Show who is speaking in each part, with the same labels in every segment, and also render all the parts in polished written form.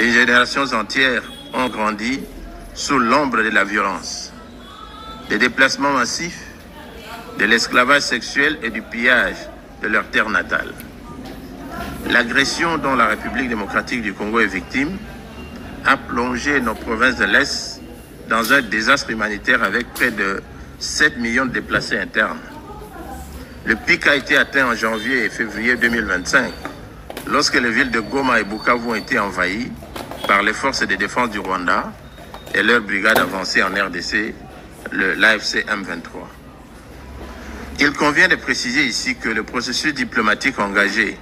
Speaker 1: Des générations entières ont grandi sous l'ombre de la violence, des déplacements massifs, de l'esclavage sexuel et du pillage de leur terre natale. L'agression dont la République démocratique du Congo est victime a plongé nos provinces de l'Est dans un désastre humanitaire avec près de 7 millions de déplacés internes. Le pic a été atteint en janvier et février 2025, lorsque les villes de Goma et Bukavu ont été envahies par les forces de défense du Rwanda et leur brigade avancée en RDC, l'AFC M23. Il convient de préciser ici que le processus diplomatique engagé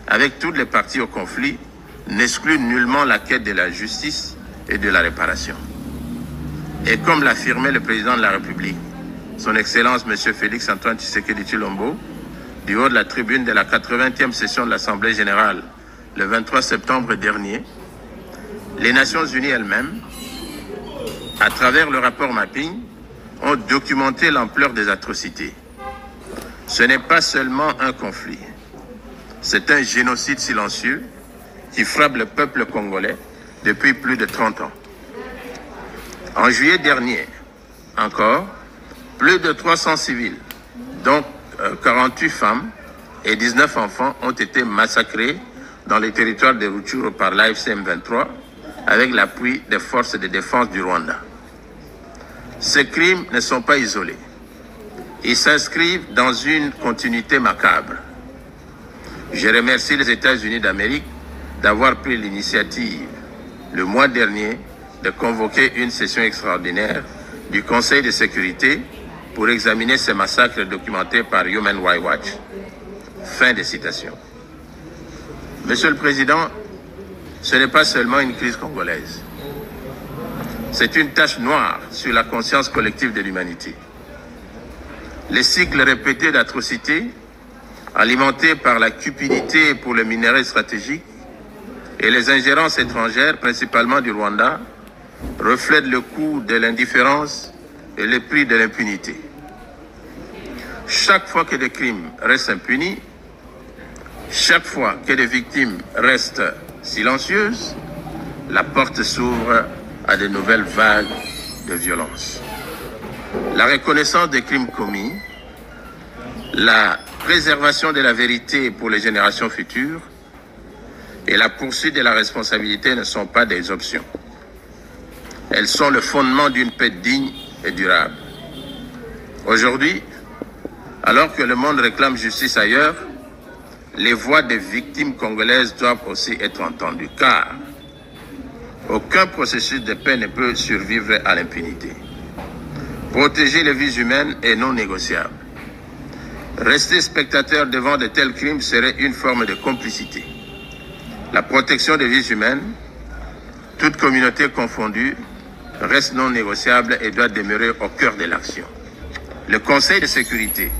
Speaker 1: avec toutes les parties au conflit n'exclut nullement la quête de la justice et de la réparation. Et comme l'affirmait le président de la République, son Excellence M. Félix Antoine Tshisekedi Tshilombo, du haut de la tribune de la 80e session de l'Assemblée générale le 23 septembre dernier, les Nations unies elles-mêmes, à travers le rapport Mapping, ont documenté l'ampleur des atrocités. Ce n'est pas seulement un conflit, c'est un génocide silencieux qui frappe le peuple congolais depuis plus de 30 ans. En juillet dernier, encore, plus de 300 civils, dont 48 femmes et 19 enfants, ont été massacrés dans les territoires de Rutshuru par l'AFC M23 avec l'appui des forces de défense du Rwanda. Ces crimes ne sont pas isolés. Ils s'inscrivent dans une continuité macabre. Je remercie les États-Unis d'Amérique d'avoir pris l'initiative le mois dernier de convoquer une session extraordinaire du Conseil de sécurité pour examiner ces massacres documentés par Human Rights Watch. Fin de citation. Monsieur le Président, ce n'est pas seulement une crise congolaise. C'est une tache noire sur la conscience collective de l'humanité. Les cycles répétés d'atrocités, alimentés par la cupidité pour le minerai stratégique et les ingérences étrangères, principalement du Rwanda, reflètent le coût de l'indifférence et le prix de l'impunité. Chaque fois que des crimes restent impunis, chaque fois que des victimes restent silencieuses, la porte s'ouvre à de nouvelles vagues de violence. La reconnaissance des crimes commis, la préservation de la vérité pour les générations futures et la poursuite de la responsabilité ne sont pas des options. Elles sont le fondement d'une paix digne et durable. Aujourd'hui, alors que le monde réclame justice ailleurs, les voix des victimes congolaises doivent aussi être entendues, car aucun processus de paix ne peut survivre à l'impunité. Protéger les vies humaines est non négociable. Rester spectateur devant de tels crimes serait une forme de complicité. La protection des vies humaines, toute communauté confondue, reste non négociable et doit demeurer au cœur de l'action. Le Conseil de sécurité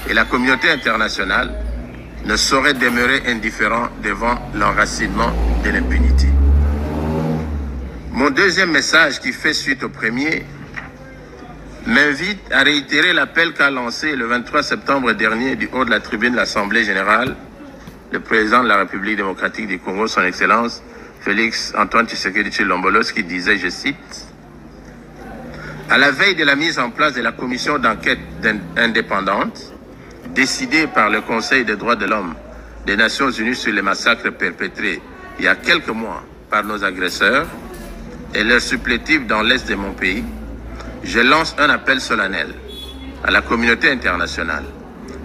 Speaker 1: et la communauté internationale ne sauraient demeurer indifférents devant l'enracinement de l'impunité. Mon deuxième message, qui fait suite au premier, m'invite à réitérer l'appel qu'a lancé le 23 septembre dernier du haut de la tribune de l'Assemblée générale le président de la République démocratique du Congo, son Excellence Félix Antoine Tshisekedi Tshilombo, qui disait, je cite, « À la veille de la mise en place de la commission d'enquête indépendante, décidée par le Conseil des droits de l'homme des Nations Unies sur les massacres perpétrés il y a quelques mois par nos agresseurs et leurs supplétifs dans l'est de mon pays, je lance un appel solennel à la communauté internationale.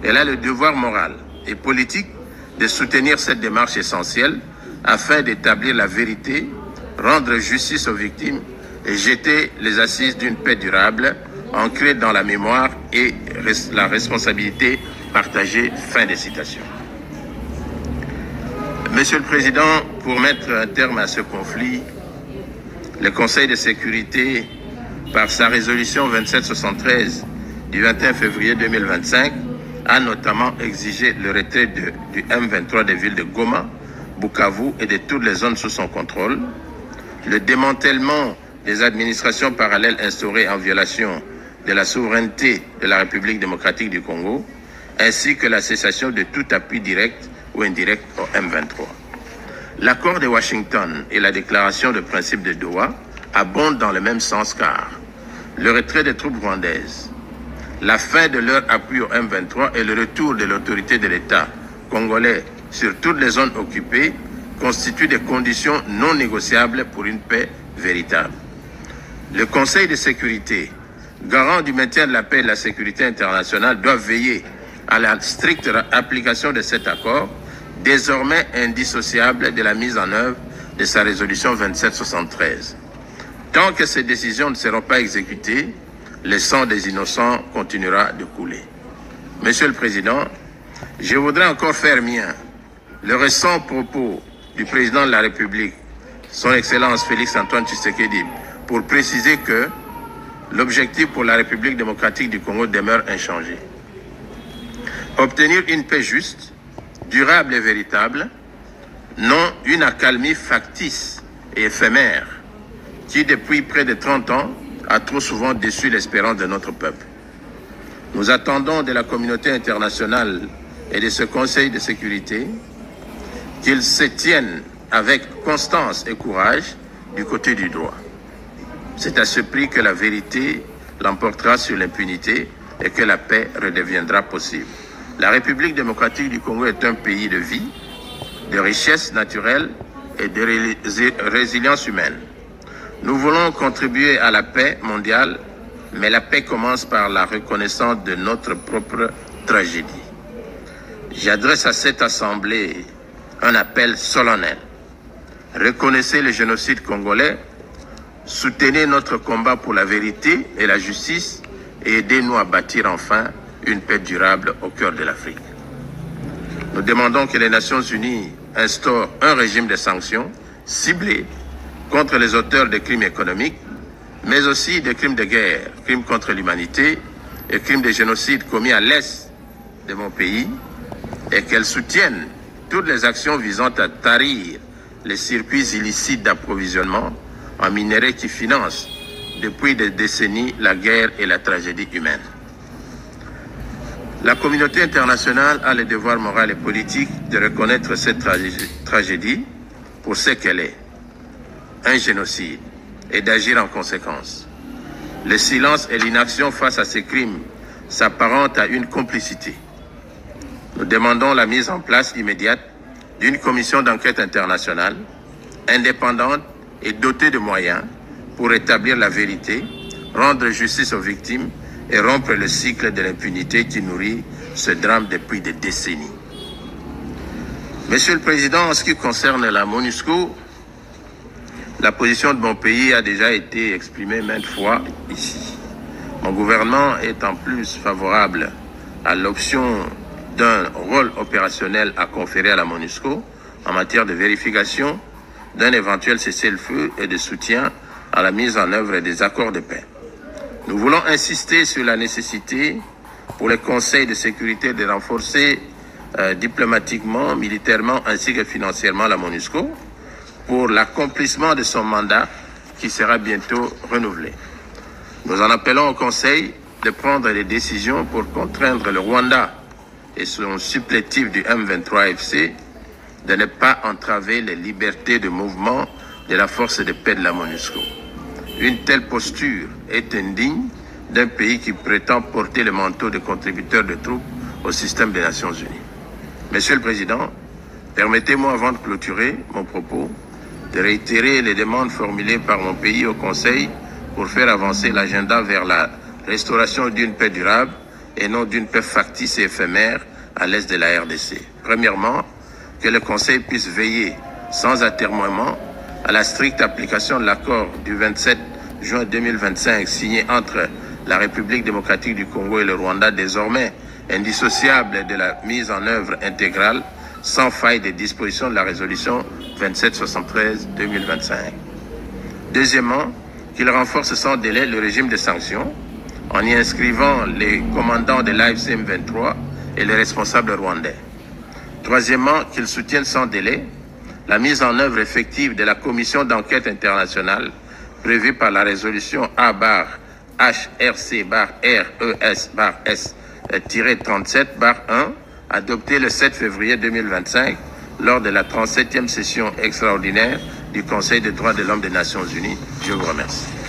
Speaker 1: Elle a le devoir moral et politique de soutenir cette démarche essentielle afin d'établir la vérité, rendre justice aux victimes et jeter les assises d'une paix durable ancrée dans la mémoire et la responsabilité partagée. Fin de citation. Monsieur le Président, pour mettre un terme à ce conflit, le Conseil de sécurité, par sa résolution 2773 du 21 février 2025, a notamment exigé le retrait du M23 des villes de Goma, Bukavu et de toutes les zones sous son contrôle, le démantèlement des administrations parallèles instaurées en violation de la souveraineté de la République démocratique du Congo, ainsi que la cessation de tout appui direct ou indirect au M23. L'accord de Washington et la déclaration de principe de Doha abondent dans le même sens car le retrait des troupes rwandaises, la fin de leur appui au M23 et le retour de l'autorité de l'État congolais sur toutes les zones occupées constituent des conditions non négociables pour une paix véritable. Le Conseil de sécurité, garant du maintien de la paix et de la sécurité internationale, doit veiller à la stricte application de cet accord, désormais indissociable de la mise en œuvre de sa résolution 2773. Tant que ces décisions ne seront pas exécutées, le sang des innocents continuera de couler. Monsieur le Président, je voudrais encore faire mien le récent propos du Président de la République, Son Excellence Félix-Antoine Tshisekedi, pour préciser que l'objectif pour la République démocratique du Congo demeure inchangé. Obtenir une paix juste, durable et véritable, non une accalmie factice et éphémère qui, depuis près de 30 ans, a trop souvent déçu l'espérance de notre peuple. Nous attendons de la communauté internationale et de ce Conseil de sécurité qu'ils se tiennent avec constance et courage du côté du droit. C'est à ce prix que la vérité l'emportera sur l'impunité et que la paix redeviendra possible. La République démocratique du Congo est un pays de vie, de richesse naturelle et de résilience humaine. Nous voulons contribuer à la paix mondiale, mais la paix commence par la reconnaissance de notre propre tragédie. J'adresse à cette Assemblée un appel solennel. Reconnaissez le génocide congolais, soutenez notre combat pour la vérité et la justice et aidez-nous à bâtir enfin une paix durable au cœur de l'Afrique. Nous demandons que les Nations Unies instaurent un régime de sanctions ciblé contre les auteurs de crimes économiques, mais aussi de crimes de guerre, crimes contre l'humanité et crimes de génocide commis à l'est de mon pays, et qu'elles soutiennent toutes les actions visant à tarir les circuits illicites d'approvisionnement en minerais qui financent depuis des décennies la guerre et la tragédie humaine. La communauté internationale a le devoir moral et politique de reconnaître cette tragédie pour ce qu'elle est, un génocide, et d'agir en conséquence. Le silence et l'inaction face à ces crimes s'apparentent à une complicité. Nous demandons la mise en place immédiate d'une commission d'enquête internationale, indépendante et dotée de moyens pour établir la vérité, rendre justice aux victimes et rompre le cycle de l'impunité qui nourrit ce drame depuis des décennies. Monsieur le Président, en ce qui concerne la MONUSCO, la position de mon pays a déjà été exprimée maintes fois ici. Mon gouvernement est en plus favorable à l'option d'un rôle opérationnel à conférer à la MONUSCO en matière de vérification d'un éventuel cessez-le-feu et de soutien à la mise en œuvre des accords de paix. Nous voulons insister sur la nécessité pour le Conseil de sécurité de renforcer diplomatiquement, militairement ainsi que financièrement la MONUSCO pour l'accomplissement de son mandat qui sera bientôt renouvelé. Nous en appelons au Conseil de prendre des décisions pour contraindre le Rwanda et son supplétif du M23FC de ne pas entraver les libertés de mouvement de la force de paix de la MONUSCO. Une telle posture est indigne d'un pays qui prétend porter le manteau de contributeur de troupes au système des Nations Unies. Monsieur le Président, permettez-moi avant de clôturer mon propos de réitérer les demandes formulées par mon pays au Conseil pour faire avancer l'agenda vers la restauration d'une paix durable et non d'une paix factice et éphémère à l'est de la RDC. Premièrement, que le Conseil puisse veiller sans atermoiement à la stricte application de l'accord du 27 juin 2025 signé entre la République démocratique du Congo et le Rwanda, désormais indissociable de la mise en œuvre intégrale sans faille des dispositions de la résolution 2773-2025. Deuxièmement, qu'il renforce sans délai le régime de sanctions en y inscrivant les commandants de l'AFC M23 et les responsables rwandais. Troisièmement, qu'il soutienne sans délai la mise en œuvre effective de la commission d'enquête internationale prévue par la résolution A-HRC-RES-37-1 adoptée le 7 février 2025 lors de la 37e session extraordinaire du Conseil des droits de l'homme des Nations Unies. Je vous remercie.